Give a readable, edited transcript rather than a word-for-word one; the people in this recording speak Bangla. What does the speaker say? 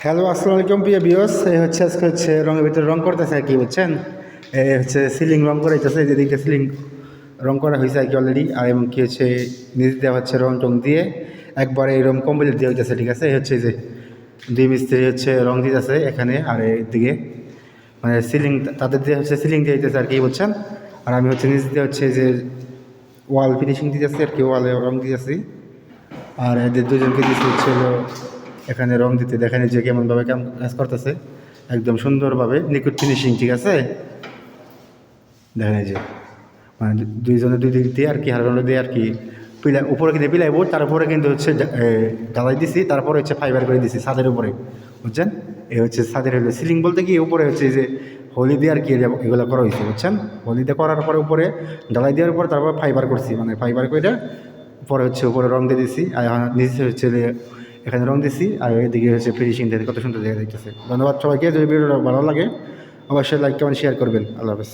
হ্যালো, আসসালামু আলাইকুম প্রিয় ভিউয়ার্স। এই হচ্ছে আজকে রঙের ভিতরে রং করতেছে আর কি, বুঝছেন। এই হচ্ছে সিলিং রং করাইতেছে, যেদিকে সিলিং রং করা হয়েছে আর কি অলরেডি। আর এবং কি হচ্ছে নিচ দেওয়া হচ্ছে রং টং দিয়ে একবারে এরকম কমপ্লিট দিয়ে হইতেছে, ঠিক আছে। এই হচ্ছে যে দুই মিস্ত্রি হচ্ছে রং দিতেছে এখানে, আর এইদিকে মানে সিলিং তাদের দিয়ে হচ্ছে সিলিং দিয়ে দিতেছে আর কি, বুঝছেন। আর আমি হচ্ছে নিচ দিয়ে হচ্ছে যে ওয়াল ফিনিশিং দিতেছি আর কি, ওয়ালে রং দিতেছি। আর এদের দুজনকে দিচ্ছি হচ্ছে এখানে রং দিতে, দেখেন যে কেমনভাবে কাজ করতেছে, একদম সুন্দরভাবে নিখুঁত ফিনিশিং, ঠিক আছে। দেখেন এই যে মানে দুইজনে দুই দিক দিয়ে আর কি হালকা দিয়ে আর কি পিলাই উপরে কিন্তু পিলাইব, তারপরে কিন্তু হচ্ছে ঢালাই দিছি, তারপরে হচ্ছে ফাইবার করে দিছি ছাদের উপরে, বুঝছেন। এই হচ্ছে ছাদের হলো সিলিং বলতে কি উপরে হচ্ছে যে হোলি দিয়ে আর কি এগুলো করা হয়েছে, বুঝছেন। হোলি দিয়ে করার পরে উপরে ঢালাই দেওয়ার পর তারপর ফাইবার করছি, মানে ফাইবার করে পরে হচ্ছে উপরে রং দিয়ে দিছি। আর নিচে হচ্ছে এখানে রং দিছি, আর এদিকে হচ্ছে ফিনিশিং দিয়ে কত সুন্দর দেখা যাইতেছে। ধন্যবাদ সবাইকে। যদি ভিডিওটা ভালো লাগে অবশ্যই লাইক কমেন্ট শেয়ার করবেন। আল্লাহ হাফেজ।